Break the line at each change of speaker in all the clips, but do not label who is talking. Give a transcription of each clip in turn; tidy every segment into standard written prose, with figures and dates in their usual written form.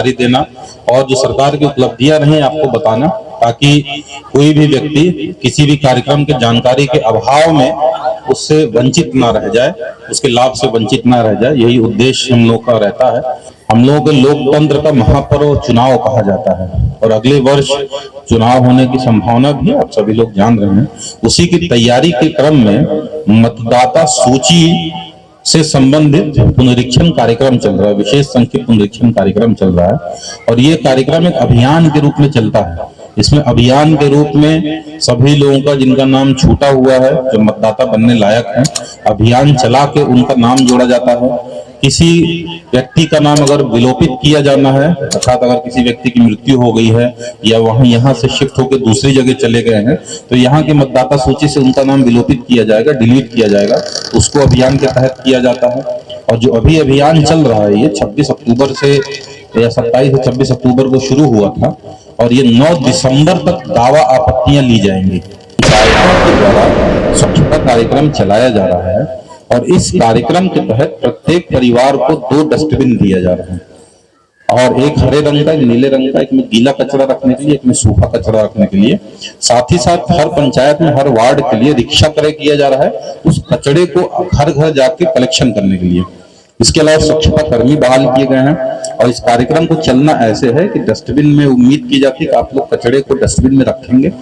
जानकारी देना और जो सरकार की उपलब्धियां रही आपको बताना, ताकि कोई भी व्यक्ति किसी भी कार्यक्रम के जानकारी के अभाव में उससे वंचित ना रह जाए, उसके लाभ से वंचित ना रह जाए। यही उद्देश्य हम लोग का रहता है। हम लोगों के लोकतंत्र का महापर्व चुनाव कहा जाता है और अगले वर्ष चुनाव होने की संभावना भी आप सभी लोग जान रहे हैं। उसी की तैयारी के क्रम में मतदाता सूची से संबंधित पुनरीक्षण कार्यक्रम चल रहा है, विशेष संख्यक पुनरीक्षण कार्यक्रम चल रहा है और ये कार्यक्रम एक अभियान के रूप में चलता है। इसमें अभियान के रूप में सभी लोगों का जिनका नाम छूटा हुआ है, जो मतदाता बनने लायक हैं, अभियान चला के उनका नाम जोड़ा जाता है। किसी व्यक्ति का नाम अगर विलोपित किया जाना है, अर्थात अगर किसी व्यक्ति की मृत्यु हो गई है या वहां यहाँ से शिफ्ट होकर दूसरी जगह चले गए हैं, तो यहाँ की मतदाता सूची से उनका नाम विलोपित किया जाएगा, डिलीट किया जाएगा। उसको अभियान के तहत किया जाता है। और जो अभी अभियान चल रहा है, ये 26 अक्टूबर से या 27 से 26 अक्टूबर को शुरू हुआ था और ये 9 दिसंबर तक दावा आपत्तियां ली जाएंगी। पंचायतों के द्वारा स्वच्छता कार्यक्रम चलाया जा रहा है और इस कार्यक्रम के तहत प्रत्येक परिवार को 2 डस्टबिन दिया जा रहा है और एक हरे रंग का, एक नीले रंग का, एक में गीला कचरा रखने के लिए, एक में सूखा कचरा रखने के लिए। साथ ही साथ हर पंचायत में, हर वार्ड के लिए रिक्शा क्रय किया जा रहा है उस कचरे को घर घर जाके कलेक्शन करने के लिए। इसके अलावा स्वच्छता कर्मी बहाल किए गए हैं और इस कार्यक्रम को चलना ऐसे है कि डस्टबिन में उम्मीद की जाती है कि आप लोग कचरे को डस्टबिन में रखेंगे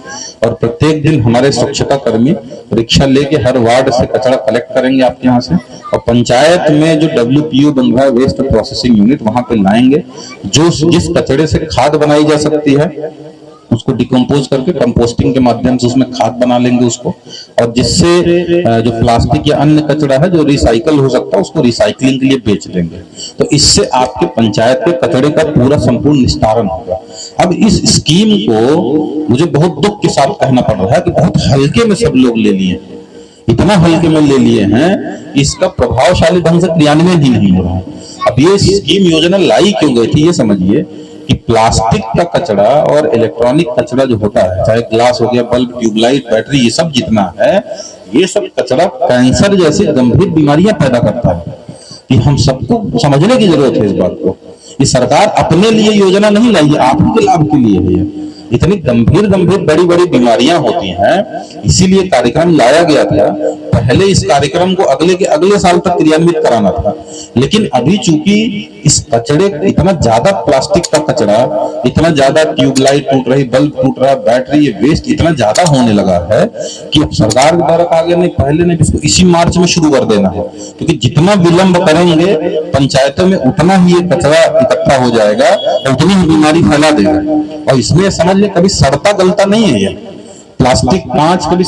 और प्रत्येक दिन हमारे स्वच्छता कर्मी रिक्शा लेके हर वार्ड से कचरा कलेक्ट करेंगे आपके यहाँ से और पंचायत में जो WPU बन रहा है, वेस्ट प्रोसेसिंग यूनिट, वहां पे लाएंगे। जो जिस कचरे से खाद बनाई जा सकती है उसको डिकम्पोज करके कंपोस्टिंग के माध्यम से उसमें खाद बना लेंगे उसको, और जिससे जो प्लास्टिक या अन्य कचरा है जो रिसाइकल हो सकता है उसको रिसाइकलिंग के लिए बेच देंगे। तो इससे आपके पंचायत के कचरे का पूरा संपूर्ण निस्तारण होगा। अब इस स्कीम को मुझे बहुत दुख के साथ कहना पड़ रहा है कि बहुत हल्के में सब लोग ले लिए, इतना हल्के में ले लिए हैं, इसका प्रभावशाली ढंग से क्रियान्वयन ही नहीं हो रहा है। अब ये स्कीम योजना लाई क्यों गई थी, ये समझिए कि प्लास्टिक का कचरा और इलेक्ट्रॉनिक कचरा जो होता है, चाहे ग्लास हो गया, बल्ब, ट्यूबलाइट, बैटरी, ये सब जितना है, ये सब कचरा कैंसर जैसी गंभीर बीमारियां पैदा करता है। कि हम सबको समझने की जरूरत है इस बात को। ये सरकार अपने लिए योजना नहीं लाई है, आप ही के लाभ के लिए है। इतनी गंभीर बड़ी बड़ी बीमारियां होती हैं, इसीलिए कार्यक्रम लाया गया था। पहले इस कार्यक्रम को अगले के अगले साल तक क्रियान्वित कराना था, लेकिन अभी चूंकि इस कचरे, इतना ज्यादा प्लास्टिक का कचरा, इतना ज्यादा ट्यूबलाइट टूट रही, बल्ब टूट रहा, बैटरी, ये वेस्ट इतना ज्यादा होने लगा है कि अब सरकार के द्वारा कहा गया नहीं, पहले नहीं, इसको इसी मार्च में शुरू कर देना है, क्योंकि जितना विलंब करेंगे पंचायतों में उतना ही ये कचरा इकट्ठा हो जाएगा और उतनी ही बीमारी फैला देगा। और इसमें समझ ले, कभी सड़ता गलता नहीं है ये प्लास्टिक, कांच कभी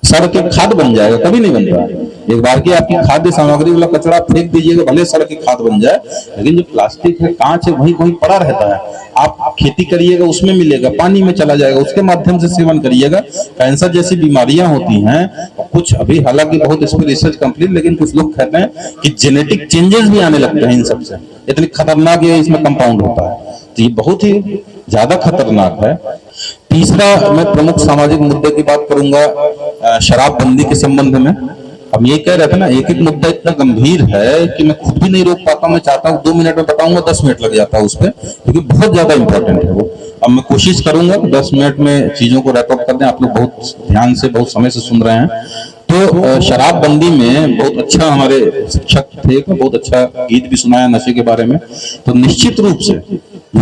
सड़ के खाद बन जाएगा, कभी नहीं बन रहा। एक बार की आपकी खाद्य सामग्री वाला कचरा फेंक दीजिएगा, भले सड़ के खाद बन जाए, लेकिन जो प्लास्टिक है, कांच है, वहीं वहीं पड़ा रहता है। आप खेती करिएगा उसमें मिलेगा, पानी में चला जाएगा, उसके माध्यम से सेवन करिएगा। कैंसर जैसी बीमारियां होती हैं। कुछ अभी हालांकि बहुत इस पर रिसर्च कंप्लीट, लेकिन कुछ लोग कहते हैं कि जेनेटिक चेंजेस भी आने लगते हैं इन सबसे। इतनी खतरनाक ये इसमें कंपाउंड होता है, तो ये बहुत ही ज्यादा खतरनाक है। तीसरा, मैं प्रमुख सामाजिक मुद्दे की बात करूंगा शराबबंदी के संबंध में। हम ये कह रहे थे ना, एक एक मुद्दा इतना गंभीर है कि मैं खुद भी नहीं रोक पाता। मैं चाहता हूँ 2 मिनट में बताऊंगा, 10 मिनट लग जाता है उस पर, क्योंकि बहुत ज्यादा इंपॉर्टेंट है वो। अब मैं कोशिश करूंगा कि 10 मिनट में चीजों को रैप अप कर दें। आप लोग बहुत ध्यान से, बहुत समय से सुन रहे हैं। तो शराबबंदी में बहुत अच्छा हमारे शिक्षक थे, बहुत अच्छा गीत भी सुनाया नशे के बारे में। तो निश्चित रूप से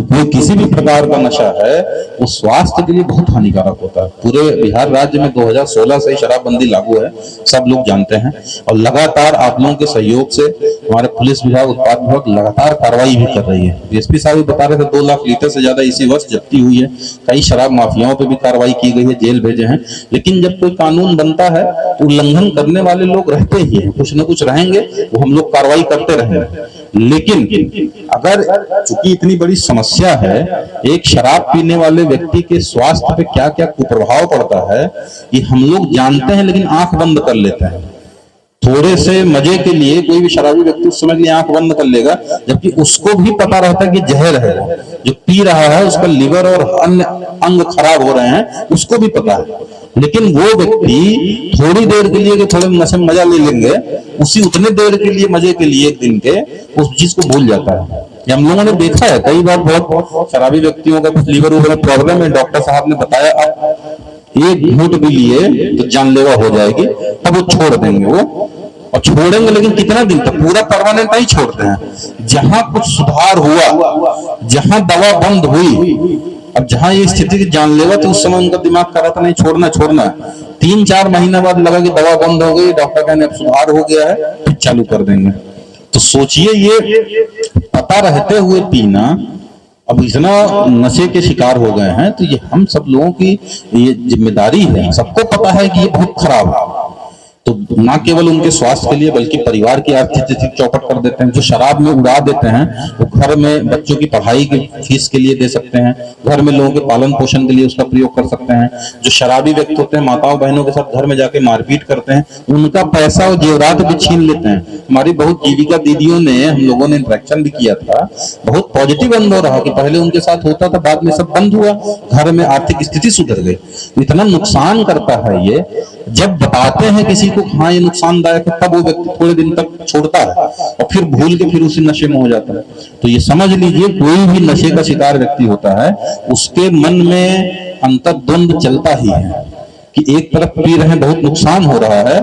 कोई किसी भी प्रकार का नशा है वो स्वास्थ्य के लिए बहुत हानिकारक होता है। पूरे बिहार राज्य में 2016 से शराबबंदी लागू है, सब लोग जानते हैं। और लगातार आप लोगों के सहयोग से हमारे पुलिस विभाग, उत्पाद विभाग लगातार कार्रवाई भी कर रही है। DSP साहब भी बता रहे थे 2 लाख लीटर से ज्यादा इसी वर्ष जब्ती हुई है। कई शराब माफियाओं पे भी कार्रवाई की गई है, जेल भेजे हैं। लेकिन जब कोई कानून बनता है तो उल्लंघन करने वाले लोग रहते ही हैं, कुछ न कुछ रहेंगे, वो हम लोग कार्रवाई करते रहेंगे। लेकिन अगर चूंकि इतनी बड़ी समस्या है, एक शराब पीने वाले व्यक्ति के स्वास्थ्य पे क्या क्या कुप्रभाव पड़ता है ये हम लोग जानते हैं, लेकिन आंख बंद कर लेते हैं। थोड़े से मजे के लिए कोई भी शराबी व्यक्ति उस समय के लिए आंख बंद कर लेगा, जबकि उसको भी पता रहता है कि जहर है। जो पी रहा है उसका लिवर और अन्य अंग खराब हो रहे हैं, उसको भी पता है। लेकिन वो व्यक्ति थोड़ी देर के लिए, थोड़े नशे में मजा ले लेंगे, उसी उतने देर के लिए, मजे के लिए, एक दिन के, उस चीज को भूल जाता है। ये हम लोगों ने देखा है कई बार, बहुत शराबी व्यक्तियों का कुछ लीवर वगैरह प्रॉब्लम है, डॉक्टर साहब ने बताया अब एक घूंट भी लिए तो जानलेवा हो जाएगी, तब वो छोड़ देंगे वो, और छोड़ेंगे लेकिन कितना दिन तक, पूरा परमानेंट नहीं छोड़ते हैं। जहां कुछ सुधार हुआ, जहां दवा बंद हुई, अब जहां ये स्थिति की जानलेवा थी, उस समय उनका दिमाग कर रहा था नहीं छोड़ना छोड़ना, 3-4 महीना बाद लगा कि दवा बंद हो गई, डॉक्टर कहने अब सुधार हो गया है, फिर चालू कर देंगे। तो सोचिए ये पता रहते हुए पीना, अब इतना नशे के शिकार हो गए हैं, तो ये हम सब लोगों की ये जिम्मेदारी है। सबको पता है कि ये बहुत खराब है, तो ना केवल उनके स्वास्थ्य के लिए बल्कि परिवार की आर्थिक स्थिति चौपट कर देते हैं। जो शराब में उड़ा देते हैं वो घर में बच्चों की पढ़ाई की फीस के लिए दे सकते हैं, घर में लोगों के पालन पोषण के लिए उसका प्रयोग कर सकते हैं। जो शराबी व्यक्ति होते हैं माताओं बहनों के साथ घर में जाके मारपीट करते हैं, उनका पैसा और जेवरात भी छीन लेते हैं। हमारी बहुत जीविका दीदियों ने, हम लोगों ने इंटरेक्शन भी किया था, बहुत पॉजिटिव अनुभव रहा कि पहले उनके साथ होता था, बाद में सब बंद हुआ, घर में आर्थिक स्थिति सुधर गई। इतना नुकसान करता है ये, जब बताते हैं किसी को हाँ ये नुकसानदायक है, तब वो व्यक्ति थोड़े दिन तक छोड़ता है और फिर भूल के फिर उसी नशे में हो जाता है। तो ये समझ लीजिए कोई भी नशे का शिकार व्यक्ति होता है, उसके मन में अंतर्द्वंद चलता ही है कि एक तरफ पी रहे हैं बहुत नुकसान हो रहा है,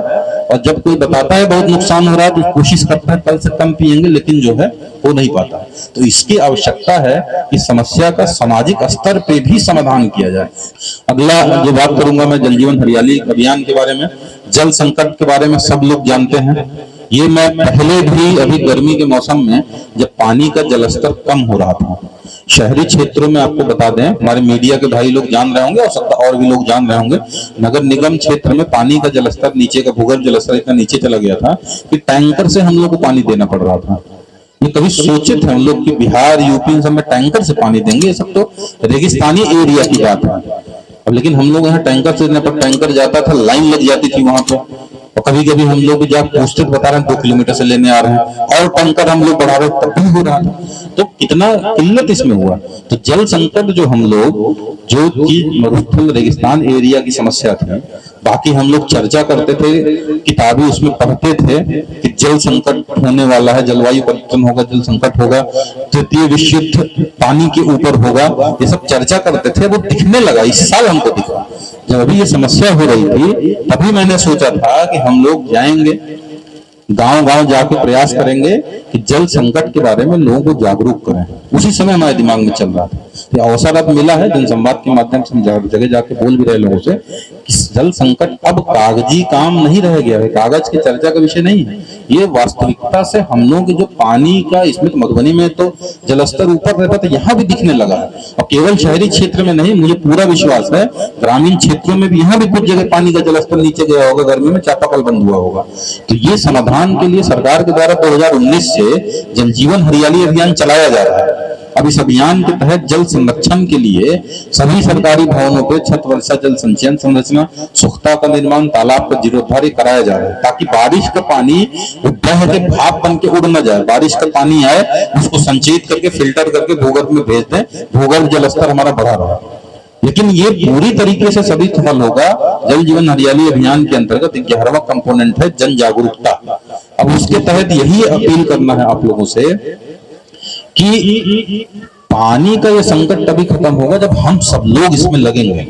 और जब कोई बताता है बहुत नुकसान हो रहा है तो कोशिश करता है कल से कम पिएंगे, लेकिन जो है हो नहीं पाता। तो इसकी आवश्यकता है कि समस्या का सामाजिक स्तर पे भी समाधान किया जाए। अगला जो बात करूंगा मैं जल जीवन हरियाली अभियान के बारे में। जल संकट के बारे में सब लोग जानते हैं, ये मैं पहले भी अभी गर्मी के मौसम में जब पानी का जलस्तर कम हो रहा था, शहरी क्षेत्रों में आपको बता दें, हमारे मीडिया के भाई लोग जान रहे होंगे, और भी लोग जान रहे होंगे, नगर निगम क्षेत्र में पानी का जलस्तर नीचे का भूगर्भ जलस्तर इतना नीचे चला गया था कि टैंकर से हम लोग को पानी देना पड़ रहा था। ये कभी सोचे थे हम लोग कि बिहार यूपी इन सब में टैंकर से पानी देंगे? ये सब तो रेगिस्तानी एरिया की बात है। अब लेकिन हम लोग यहाँ टैंकर से देने पर टैंकर जाता था, लाइन लग जाती थी वहां पे, और कभी कभी हम लोग जब पूछते बता रहे हैं 2 किलोमीटर से लेने आ रहे हैं, और टैंकर हम लोग बढ़ा रहे तब भी हो रहा था। तो कितना किल्लत इसमें हुआ। तो जल संकट जो हम लोग, जो कि मरुस्थल रेगिस्तान एरिया की समस्या थी, बाकी हम लोग चर्चा करते थे, किताबें उसमें पढ़ते थे कि जल संकट होने वाला है, जलवायु परिवर्तन होगा, जल संकट होगा, तृतीय विश्व युद्ध पानी के ऊपर होगा, ये सब चर्चा करते थे। वो दिखने लगा, इस साल हमको दिखा, जब अभी ये समस्या हो रही थी तभी मैंने सोचा था कि हम लोग जाएंगे गांव-गांव जाके प्रयास करेंगे कि जल संकट के बारे में लोगों को जागरूक करें। उसी समय हमारे दिमाग में चल रहा था, ये अवसर अब मिला है, जनसंवाद के माध्यम से हम जगह जाके बोल भी रहे लोगों से कि जल संकट अब कागजी काम नहीं रह गया है, कागज की चर्चा का विषय नहीं है, ये वास्तविकता से हम लोग के जो पानी का, इसमें तो मधुबनी में तो जलस्तर ऊपर रहता था, यहाँ भी दिखने लगा है। और केवल शहरी क्षेत्र में नहीं, मुझे पूरा विश्वास है ग्रामीण क्षेत्रों में भी, यहाँ भी कुछ जगह पानी का जलस्तर नीचे गया होगा, गर्मी में चापाकल बंद हुआ होगा। तो ये समाधान के लिए सरकार के द्वारा 2019 से जल जीवन हरियाली अभियान चलाया जा रहा है। अब इस अभियान के तहत जल संरक्षण के लिए सभी सरकारी भवनों पर छत वर्षा जल संचयन संरचना, सुख्ता का निर्माण, तालाब का जीर्णोद्धार कराया जा रहा है, ताकि बारिश का पानी बह के भाप बन के उड़ न जाए। बारिश का पानी आए, उसको संचित करके फिल्टर करके भूगर्भ में भेज दें, भूगर्भ जलस्तर हमारा बढ़ा रहा। लेकिन ये पूरी तरीके से सभी सफल होगा जल जीवन हरियाली अभियान के अंतर्गत 11वां कंपोनेंट है जन जागरूकता। अब उसके तहत यही अपील करना है आप लोगों से कि पानी का ये संकट तभी खत्म होगा जब हम सब लोग इसमें लगेंगे।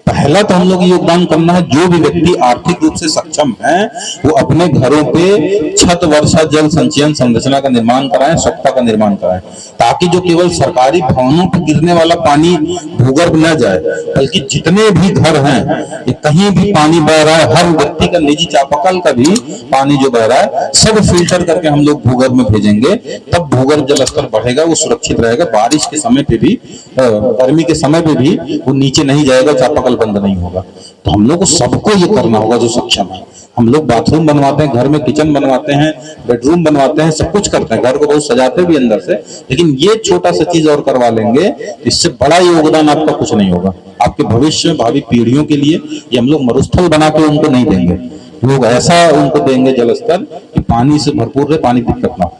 पहला तो हम लोग योगदान करना है, जो भी व्यक्ति आर्थिक रूप से सक्षम है वो अपने घरों पे छत वर्षा जल संचयन संरचना का निर्माण कराएं, स्वच्छता का निर्माण कराएं, ताकि जो केवल सरकारी भवनों पर गिरने वाला पानी भूगर्भ न जाए, बल्कि जितने भी घर हैं कहीं भी पानी बह रहा है, हर व्यक्ति का निजी चापाकल का भी पानी जो बह रहा है सब फिल्टर करके हम लोग भूगर्भ में भेजेंगे, तब भूगर्भ जल स्तर बढ़ेगा, वो सुरक्षित रहेगा। बारिश के समय पे भी, गर्मी के समय पे भी वो नीचे नहीं जाएगा, चापाकल बंद नहीं होगा। तो हम लोग को सबको ये करना होगा जो सक्षम है। हम लोग बाथरूम बनवाते हैं, घर में किचन बनवाते हैं, बेडरूम बनवाते हैं, सब कुछ करते हैं, घर को बहुत सजाते भी अंदर से, लेकिन ये छोटा सा चीज और करवा लेंगे, इससे बड़ा योगदान आपका कुछ नहीं होगा। आपके भविष्य में भावी पीढ़ियों के लिए ये हम लोग मरुस्थल बना के उनको नहीं देंगे, लोग ऐसा उनको देंगे जलस्तर कि पानी से भरपूर रहे, पानी दिक्कत ना हो।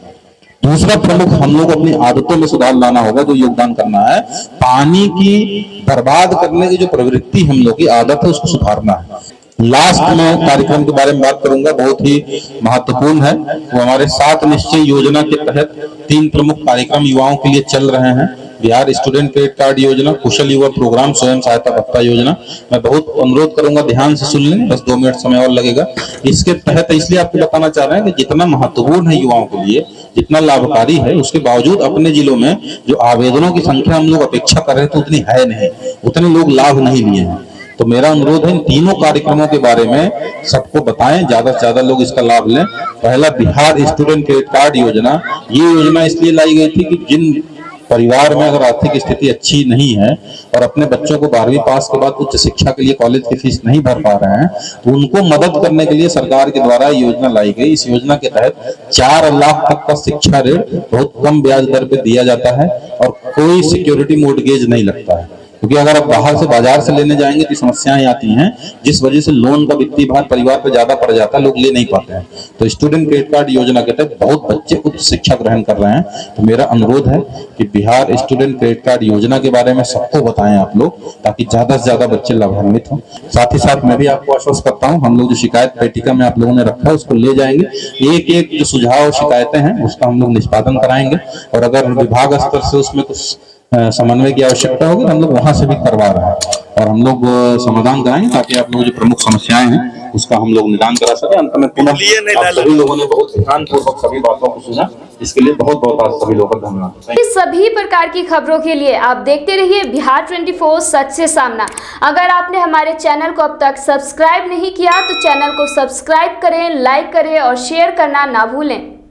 दूसरा प्रमुख हम लोग अपनी आदतों में सुधार लाना होगा, जो योगदान करना है, पानी की बर्बाद करने की जो प्रवृत्ति हम लोग की आदत है उसको सुधारना है। लास्ट में कार्यक्रम के बारे में बात करूंगा, बहुत ही महत्वपूर्ण है। वो हमारे 7 निश्चय योजना के तहत 3 प्रमुख कार्यक्रम युवाओं के लिए चल रहे हैं। बिहार स्टूडेंट क्रेडिट कार्ड योजना, कुशल युवा प्रोग्राम, स्वयं सहायता भत्ता योजना। मैं बहुत अनुरोध करूंगा ध्यान से सुन लें, बस 2 मिनट समय और लगेगा। इसके तहत इसलिए आपको बताना चाह रहे हैं कि जितना महत्वपूर्ण है युवाओं के लिए, जितना लाभकारी है, उसके बावजूद अपने जिलों में जो आवेदनों की संख्या हम लोग अपेक्षा कर रहे थे उतनी है नहीं, उतने लोग लाभ नहीं लिए हैं। तो मेरा अनुरोध है इन तीनों कार्यक्रमों के बारे में सबको बताएं, ज्यादा से ज्यादा लोग इसका लाभ लें। पहला, बिहार स्टूडेंट क्रेडिट कार्ड योजना। ये योजना इसलिए लाई गई थी कि जिन परिवार में अगर आर्थिक स्थिति अच्छी नहीं है और अपने बच्चों को 12वीं पास के बाद उच्च शिक्षा के लिए कॉलेज की फीस नहीं भर पा रहे हैं, तो उनको मदद करने के लिए सरकार के द्वारा योजना लाई गई। इस योजना के तहत 4 लाख तक का शिक्षा ऋण बहुत कम ब्याज दर पे दिया जाता है और कोई सिक्योरिटी मोर्टगेज नहीं लगता है, क्योंकि अगर आप बाहर से बाजार से लेने जाएंगे तो समस्याएं आती हैं, जिस वजह से लोन का वित्तीय भार परिवार पर ज्यादा पड़ जाता है, लोग ले नहीं पाते हैं। तो स्टूडेंट क्रेडिट कार्ड योजना के तहत बहुत बच्चे उच्च शिक्षा ग्रहण कर रहे हैं। तो मेरा अनुरोध है कि बिहार स्टूडेंट क्रेडिट कार्ड योजना के बारे में सबको बताएं आप लोग, ताकि ज्यादा से ज्यादा बच्चे लाभान्वित हों। साथ ही साथ मैं भी आपको आश्वस्त करता हूँ, हम लोग जो शिकायत पेटिका में आप लोगों ने रखा है उसको ले जाएंगे, एक एक जो सुझाव शिकायतें हैं उसका हम लोग निष्पादन कराएंगे, और अगर विभाग स्तर से उसमें कुछ समन्वय की आवश्यकता होगी हम लोग वहां से भी करवा रहे हैं, और हम लोग समाधान कराएंगे ताकि आप लोग जो प्रमुख समस्याएं हैं उसका हम लोग निदान करा सके। अंत में पुनः आप सभी लोगों ने बहुत ध्यानपूर्वक सभी बातों को सुना, इसके लिए बहुत बहुत आज सभी लोगों का धन्यवाद।
सभी प्रकार की खबरों के लिए आप देखते रहिए बिहार 24 सच से सामना। अगर आपने हमारे चैनल को अब तक सब्सक्राइब नहीं किया तो चैनल को सब्सक्राइब करें, लाइक करें और शेयर करना ना भूलें।